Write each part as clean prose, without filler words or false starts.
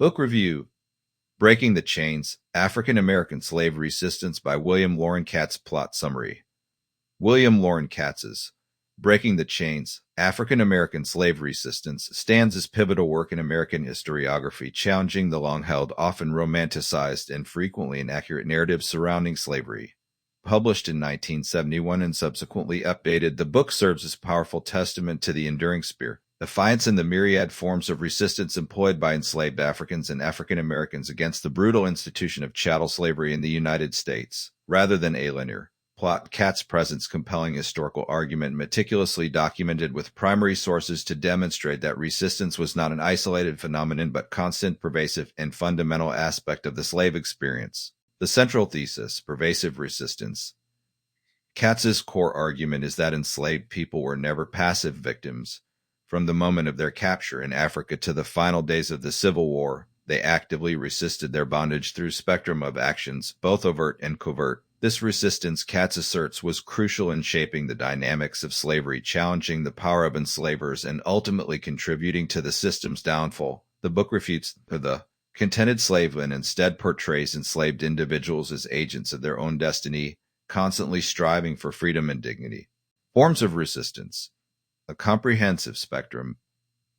Book review: Breaking the Chains, African American Slave Resistance by Loren Katz. Plot summary. Loren Katz's Breaking the Chains, African American Slave Resistance stands as pivotal work in American historiography, challenging the long-held, often romanticized, and frequently inaccurate narratives surrounding slavery. Published in 1971 and subsequently updated, the book serves as a powerful testament to the enduring spirit, defiance, and the myriad forms of resistance employed by enslaved Africans and African Americans against the brutal institution of chattel slavery in the United States. Rather than a linear plot, Katz presents compelling historical argument meticulously documented with primary sources to demonstrate that resistance was not an isolated phenomenon but constant, pervasive, and fundamental aspect of the slave experience. The central thesis, pervasive resistance. Katz's core argument is that enslaved people were never passive victims. From the moment of their capture in Africa to the final days of the Civil War, they actively resisted their bondage through a spectrum of actions, both overt and covert. This resistance, Katz asserts, was crucial in shaping the dynamics of slavery, challenging the power of enslavers, and ultimately contributing to the system's downfall. The book refutes the contented slave and instead portrays enslaved individuals as agents of their own destiny, constantly striving for freedom and dignity. Forms of resistance. A comprehensive spectrum.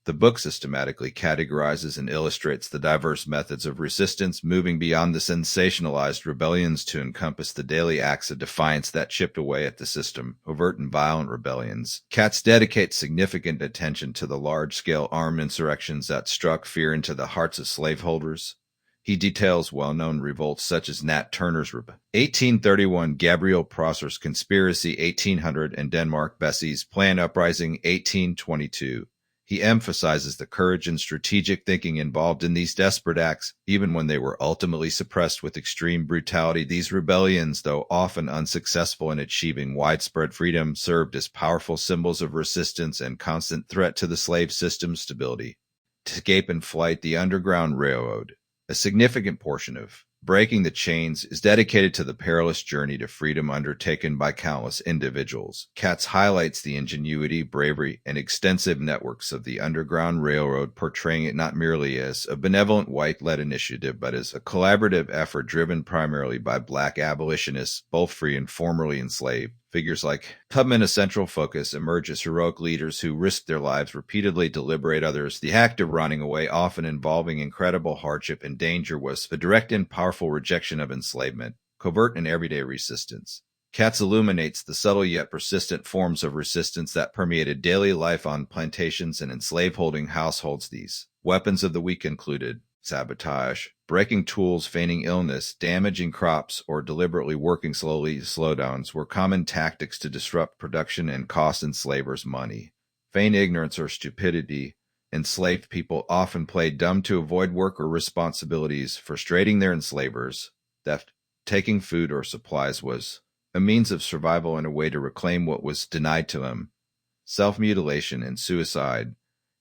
The book systematically categorizes and illustrates the diverse methods of resistance, moving beyond the sensationalized rebellions to encompass the daily acts of defiance that chipped away at the system, overt and violent rebellions. Katz dedicates significant attention to the large-scale armed insurrections that struck fear into the hearts of slaveholders. He details well-known revolts such as Nat Turner's 1831, Gabriel Prosser's conspiracy 1800, and Denmark Bessie's planned uprising 1822. He emphasizes the courage and strategic thinking involved in these desperate acts, even when they were ultimately suppressed with extreme brutality. These rebellions, though often unsuccessful in achieving widespread freedom, served as powerful symbols of resistance and constant threat to the slave system's stability. Escape and flight, the Underground Railroad. A significant portion of Breaking the Chains is dedicated to the perilous journey to freedom undertaken by countless individuals. Katz highlights the ingenuity, bravery, and extensive networks of the Underground Railroad, portraying it not merely as a benevolent white-led initiative, but as a collaborative effort driven primarily by black abolitionists, both free and formerly enslaved. Figures like Tubman, a central focus, emerge as heroic leaders who risk their lives repeatedly to liberate others. The act of running away, often involving incredible hardship and danger, was a direct and powerful rejection of enslavement. Covert and everyday resistance. Katz illuminates the subtle yet persistent forms of resistance that permeated daily life on plantations and in slaveholding households. These weapons of the weak included sabotage, breaking tools, feigning illness, damaging crops, or deliberately working slowdowns were common tactics to disrupt production and cost enslavers money. Feign ignorance or stupidity. Enslaved people often played dumb to avoid work or responsibilities, frustrating their enslavers. Theft, taking food or supplies, was a means of survival and a way to reclaim what was denied to them. Self-mutilation and suicide.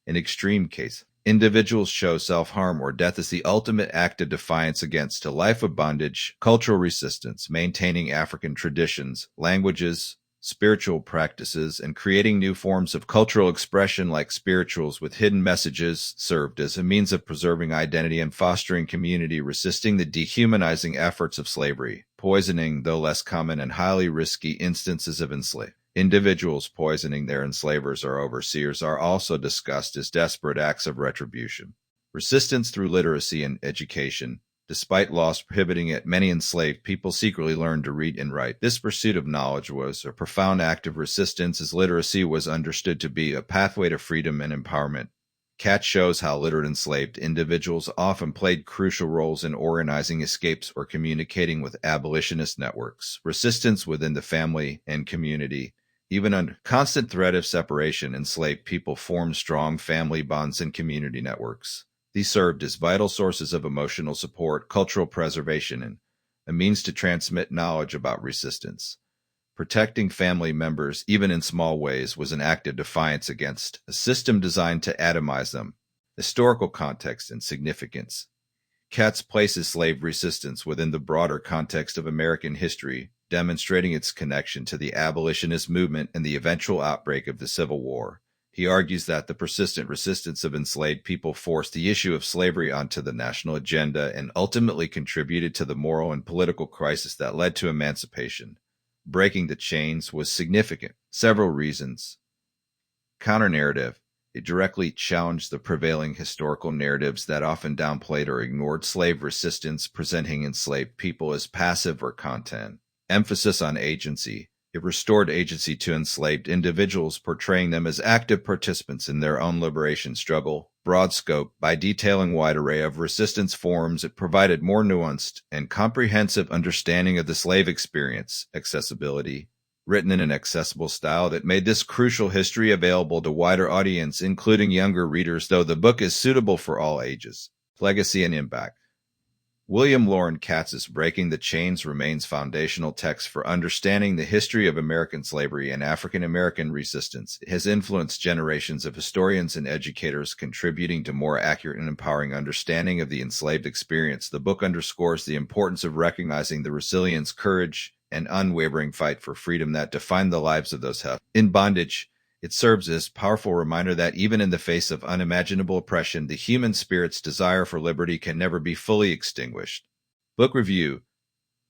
In extreme cases, individuals show self-harm or death as the ultimate act of defiance against a life of bondage. Cultural resistance, maintaining African traditions, languages, spiritual practices, and creating new forms of cultural expression like spirituals with hidden messages, served as a means of preserving identity and fostering community. Resisting the dehumanizing efforts of slavery. Poisoning, though less common and highly risky instances of enslavement. Individuals poisoning their enslavers or overseers are also discussed as desperate acts of retribution. Resistance through literacy and education. Despite laws prohibiting it, many enslaved people secretly learned to read and write. This pursuit of knowledge was a profound act of resistance, as literacy was understood to be a pathway to freedom and empowerment. Katz shows how literate enslaved individuals often played crucial roles in organizing escapes or communicating with abolitionist networks. Resistance within the family and community. Even under constant threat of separation, enslaved people formed strong family bonds and community networks. These served as vital sources of emotional support, cultural preservation, and a means to transmit knowledge about resistance. Protecting family members, even in small ways, was an act of defiance against a system designed to atomize them. Historical context and significance. Katz places slave resistance within the broader context of American history, demonstrating its connection to the abolitionist movement and the eventual outbreak of the Civil War. He argues that the persistent resistance of enslaved people forced the issue of slavery onto the national agenda and ultimately contributed to the moral and political crisis that led to emancipation. Breaking the chains was significant. Several reasons. Counter-narrative. It directly challenged the prevailing historical narratives that often downplayed or ignored slave resistance, presenting enslaved people as passive or content. Emphasis on agency. It restored agency to enslaved individuals, portraying them as active participants in their own liberation struggle. Broad scope. By detailing a wide array of resistance forms, it provided more nuanced and comprehensive understanding of the slave experience. Accessibility. Written in an accessible style that made this crucial history available to wider audience, including younger readers, though the book is suitable for all ages. Legacy and impact. William Loren Katz's Breaking the Chains remains foundational text for understanding the history of American slavery and African American resistance. It has influenced generations of historians and educators, contributing to more accurate and empowering understanding of the enslaved experience. The book underscores the importance of recognizing the resilience, courage, and unwavering fight for freedom that defined the lives of those held in bondage. It serves as a powerful reminder that even in the face of unimaginable oppression, the human spirit's desire for liberty can never be fully extinguished. Book review.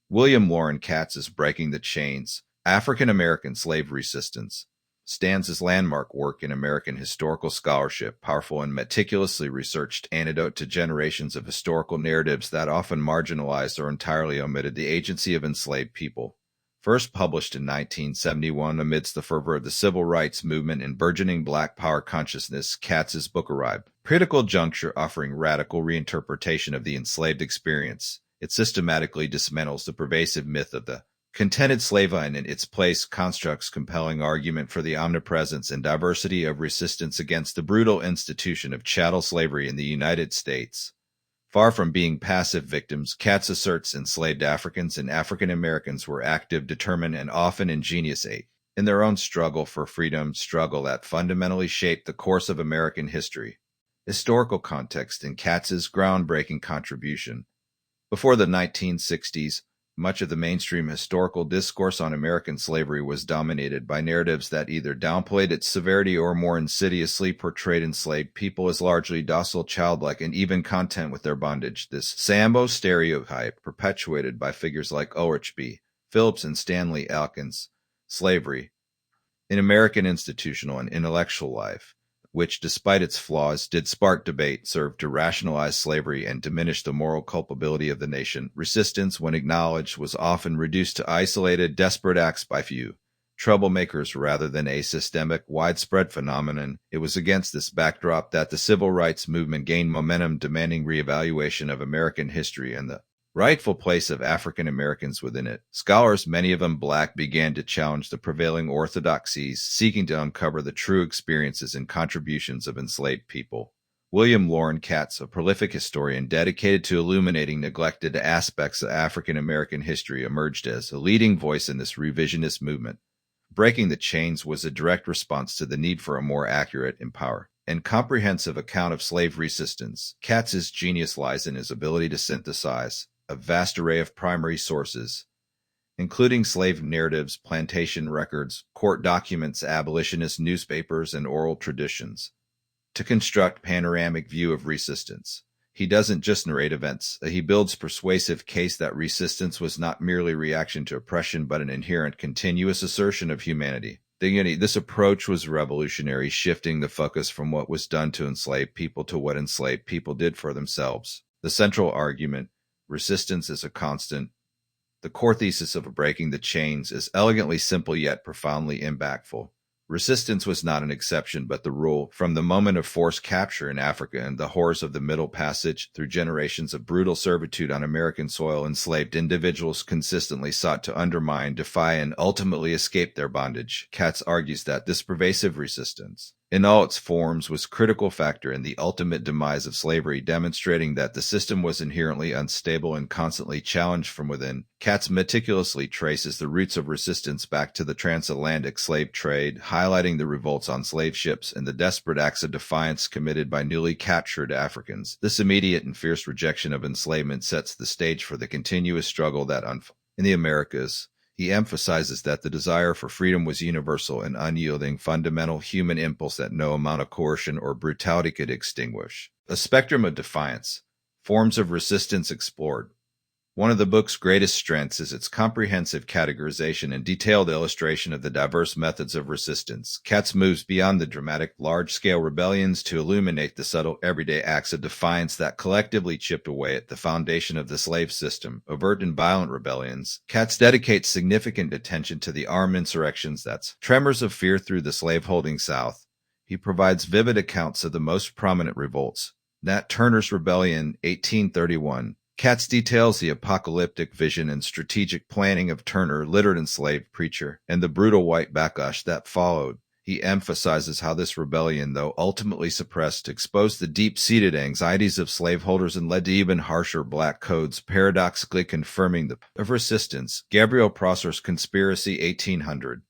William Loren Katz's Breaking the Chains, African American Slave Resistance, stands as landmark work in American historical scholarship, powerful and meticulously researched antidote to generations of historical narratives that often marginalized or entirely omitted the agency of enslaved people. First published in 1971 amidst the fervor of the civil rights movement and burgeoning Black power consciousness, Katz's book arrived. Critical juncture, offering radical reinterpretation of the enslaved experience. It systematically dismantles the pervasive myth of the contented slave and in its place constructs compelling argument for the omnipresence and diversity of resistance against the brutal institution of chattel slavery in the United States. Far from being passive victims, Katz asserts enslaved Africans and African Americans were active, determined, and often ingenious in their own struggle for freedom, struggle that fundamentally shaped the course of American history. Historical context in Katz's groundbreaking contribution. Before the 1960s, much of the mainstream historical discourse on American slavery was dominated by narratives that either downplayed its severity or more insidiously portrayed enslaved people as largely docile, childlike, and even content with their bondage. This Sambo stereotype, perpetuated by figures like Ulrich B. Phillips and Stanley Elkins, slavery in American institutional and intellectual life, which, despite its flaws, did spark debate, served to rationalize slavery and diminish the moral culpability of the nation. Resistance, when acknowledged, was often reduced to isolated, desperate acts by few troublemakers rather than a systemic, widespread phenomenon. It was against this backdrop that the civil rights movement gained momentum, demanding reevaluation of American history and the rightful place of African Americans within it. Scholars, many of them Black, began to challenge the prevailing orthodoxies, seeking to uncover the true experiences and contributions of enslaved people. William Loren Katz, a prolific historian dedicated to illuminating neglected aspects of African American history, emerged as a leading voice in this revisionist movement. Breaking the Chains was a direct response to the need for a more accurate, empowered, and comprehensive account of slave resistance. Katz's genius lies in his ability to synthesize a vast array of primary sources, including slave narratives, plantation records, court documents, abolitionist newspapers, and oral traditions, to construct a panoramic view of resistance. He doesn't just narrate events. He builds persuasive case that resistance was not merely reaction to oppression, but an inherent, continuous assertion of humanity. This approach was revolutionary, shifting the focus from what was done to enslaved people to what enslaved people did for themselves. The central argument, resistance is a constant. The core thesis of Breaking the Chains is elegantly simple yet profoundly impactful. Resistance was not an exception but the rule. From the moment of forced capture in Africa and the horrors of the Middle Passage through generations of brutal servitude on American soil, enslaved individuals consistently sought to undermine, defy, and ultimately escape their bondage. Katz argues that this pervasive resistance, in all its forms, was a critical factor in the ultimate demise of slavery, demonstrating that the system was inherently unstable and constantly challenged from within. Katz meticulously traces the roots of resistance back to the transatlantic slave trade, highlighting the revolts on slave ships and the desperate acts of defiance committed by newly captured Africans. This immediate and fierce rejection of enslavement sets the stage for the continuous struggle that unfolds in the Americas. He emphasizes that the desire for freedom was universal and unyielding, fundamental human impulse that no amount of coercion or brutality could extinguish. A spectrum of defiance, forms of resistance explored. One of the book's greatest strengths is its comprehensive categorization and detailed illustration of the diverse methods of resistance. Katz moves beyond the dramatic, large-scale rebellions to illuminate the subtle, everyday acts of defiance that collectively chipped away at the foundation of the slave system. Overt and violent rebellions. Katz dedicates significant attention to the armed insurrections that's tremors of fear through the slave-holding South. He provides vivid accounts of the most prominent revolts. Nat Turner's Rebellion, 1831. Katz details the apocalyptic vision and strategic planning of Turner, littered enslaved preacher, and the brutal white backlash that followed. He emphasizes how this rebellion, though ultimately suppressed, exposed the deep-seated anxieties of slaveholders and led to even harsher black codes, paradoxically confirming the of resistance. Gabriel Prosser's Conspiracy, 1800.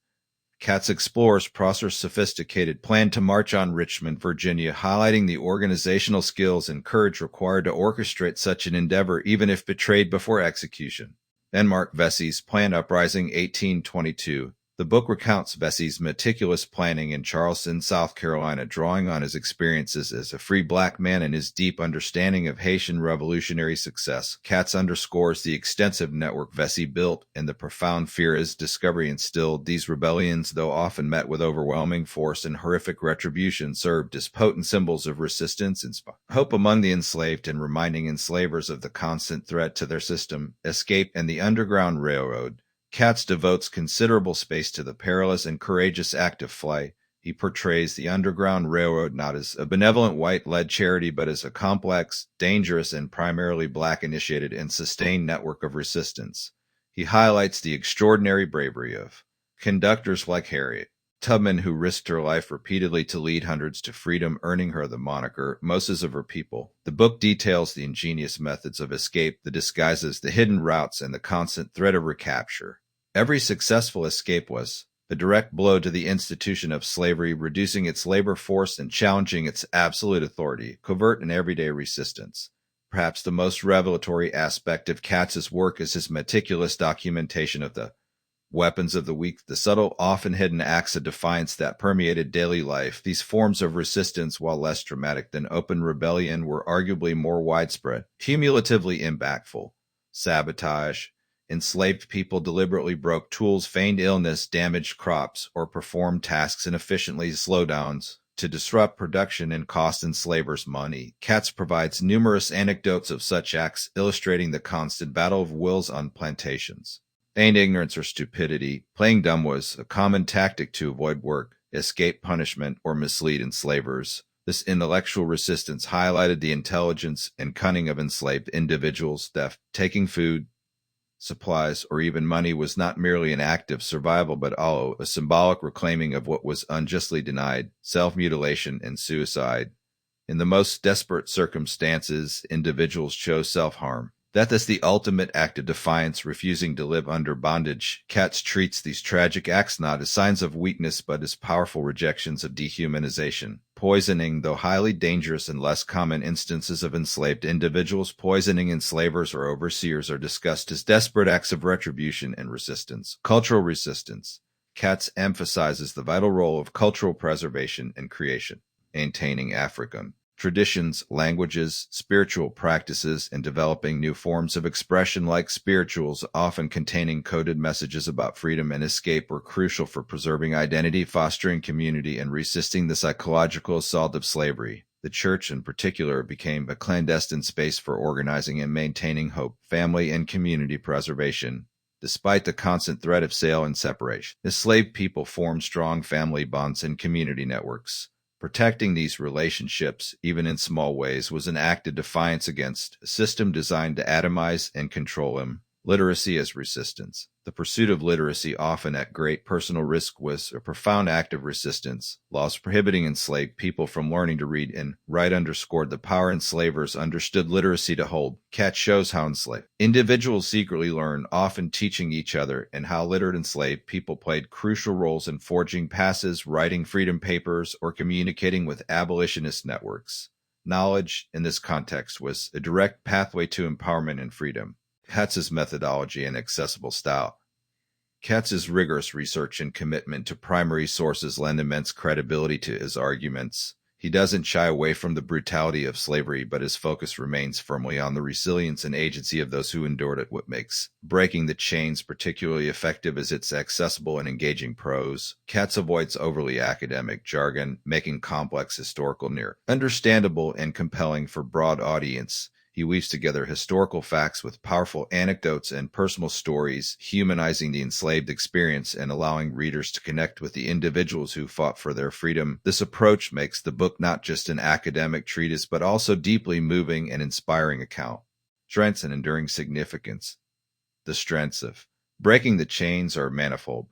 Katz explores Prosser's sophisticated plan to march on Richmond, Virginia, highlighting the organizational skills and courage required to orchestrate such an endeavor, even if betrayed before execution. Then Mark Vesey's Planned Uprising, 1822. The book recounts Vesey's meticulous planning in Charleston, South Carolina, drawing on his experiences as a free black man and his deep understanding of Haitian revolutionary success. Katz underscores the extensive network Vesey built and the profound fear his discovery instilled. These rebellions, though often met with overwhelming force and horrific retribution, served as potent symbols of resistance and hope among the enslaved and reminding enslavers of the constant threat to their system, escape, and the Underground Railroad. Katz devotes considerable space to the perilous and courageous act of flight. He portrays the Underground Railroad not as a benevolent white-led charity, but as a complex, dangerous, and primarily black-initiated and sustained network of resistance. He highlights the extraordinary bravery of conductors like Harriet Tubman, who risked her life repeatedly to lead hundreds to freedom, earning her the moniker Moses of her people. The book details the ingenious methods of escape, the disguises, the hidden routes, and the constant threat of recapture. Every successful escape was a direct blow to the institution of slavery, reducing its labor force and challenging its absolute authority. Covert and everyday resistance. Perhaps the most revelatory aspect of Katz's work is his meticulous documentation of the weapons of the weak, the subtle, often hidden acts of defiance that permeated daily life. These forms of resistance, while less dramatic than open rebellion, were arguably more widespread, cumulatively impactful. Sabotage. Enslaved people deliberately broke tools, feigned illness, damaged crops, or performed tasks inefficiently, slowdowns, to disrupt production and cost enslavers money. Katz provides numerous anecdotes of such acts, illustrating the constant battle of wills on plantations. Feigned ignorance or stupidity. Playing dumb was a common tactic to avoid work, escape punishment, or mislead enslavers. This intellectual resistance highlighted the intelligence and cunning of enslaved individuals. Theft, taking food, supplies, or even money was not merely an act of survival, but also a symbolic reclaiming of what was unjustly denied, self-mutilation and suicide. In the most desperate circumstances, individuals chose self-harm. Death is the ultimate act of defiance, refusing to live under bondage. Katz treats these tragic acts not as signs of weakness, but as powerful rejections of dehumanization. Poisoning, though highly dangerous and less common instances of enslaved individuals, poisoning enslavers or overseers are discussed as desperate acts of retribution and resistance. Cultural resistance. Katz emphasizes the vital role of cultural preservation and creation, maintaining African traditions, languages, spiritual practices, and developing new forms of expression like spirituals, often containing coded messages about freedom and escape, were crucial for preserving identity, fostering community, and resisting the psychological assault of slavery. The church, in particular, became a clandestine space for organizing and maintaining hope, family, and community preservation. Despite the constant threat of sale and separation, enslaved people formed strong family bonds and community networks. Protecting these relationships, even in small ways, was an act of defiance against a system designed to atomize and control them. Literacy as resistance. The pursuit of literacy, often at great personal risk, was a profound act of resistance. Laws prohibiting enslaved people from learning to read and write underscored the power enslavers understood literacy to hold. Katz shows how enslaved individuals secretly learn, often teaching each other, and how literate enslaved people played crucial roles in forging passes, writing freedom papers, or communicating with abolitionist networks. Knowledge, in this context, was a direct pathway to empowerment and freedom. Katz's methodology and accessible style. Katz's rigorous research and commitment to primary sources lend immense credibility to his arguments. He doesn't shy away from the brutality of slavery, but his focus remains firmly on the resilience and agency of those who endured it. What makes Breaking the Chains particularly effective is its accessible and engaging prose. Katz avoids overly academic jargon, making complex historical narrative understandable and compelling for broad audience. He weaves together historical facts with powerful anecdotes and personal stories, humanizing the enslaved experience and allowing readers to connect with the individuals who fought for their freedom. This approach makes the book not just an academic treatise, but also deeply moving and inspiring account. Strengths and enduring significance. The strengths of Breaking the Chains are manifold.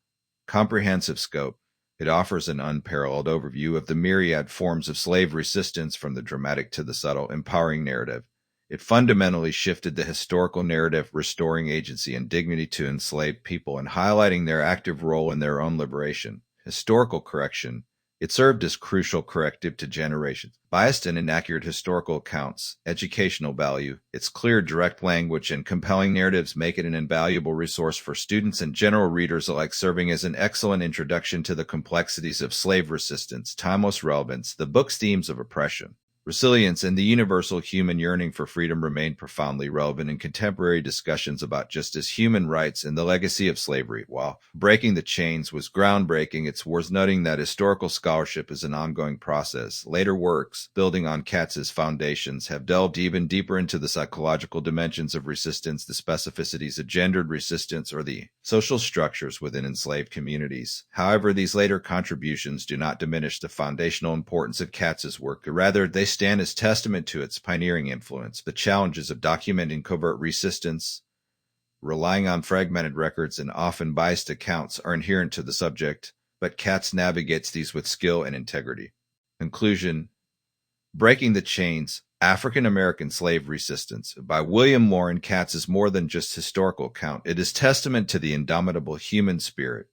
Comprehensive scope. It offers an unparalleled overview of the myriad forms of slave resistance, from the dramatic to the subtle, empowering narrative. It fundamentally shifted the historical narrative, restoring agency and dignity to enslaved people and highlighting their active role in their own liberation. Historical correction. It served as crucial corrective to generations. Biased and inaccurate historical accounts. Educational value. Its clear, direct language and compelling narratives make it an invaluable resource for students and general readers alike, serving as an excellent introduction to the complexities of slave resistance. Timeless relevance. The book's themes of oppression, resilience, and the universal human yearning for freedom remain profoundly relevant in contemporary discussions about justice, human rights, and the legacy of slavery. While Breaking the Chains was groundbreaking, it's worth noting that historical scholarship is an ongoing process. Later works, building on Katz's foundations, have delved even deeper into the psychological dimensions of resistance, the specificities of gendered resistance, or the social structures within enslaved communities. However, these later contributions do not diminish the foundational importance of Katz's work. Rather, they stand as testament to its pioneering influence. The challenges of documenting covert resistance, relying on fragmented records and often biased accounts, are inherent to the subject, but Katz navigates these with skill and integrity. Conclusion. Breaking the Chains, African American Slave Resistance by William Loren Katz is more than just historical account. It is testament to the indomitable human spirit.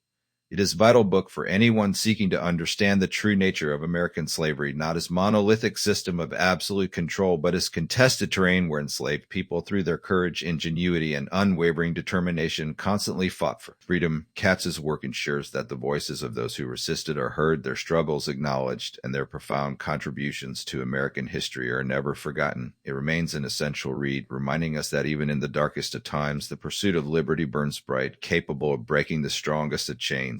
It is a vital book for anyone seeking to understand the true nature of American slavery, not as monolithic system of absolute control, but as contested terrain where enslaved people, through their courage, ingenuity, and unwavering determination, constantly fought for freedom. Katz's work ensures that the voices of those who resisted are heard, their struggles acknowledged, and their profound contributions to American history are never forgotten. It remains an essential read, reminding us that even in the darkest of times, the pursuit of liberty burns bright, capable of breaking the strongest of chains.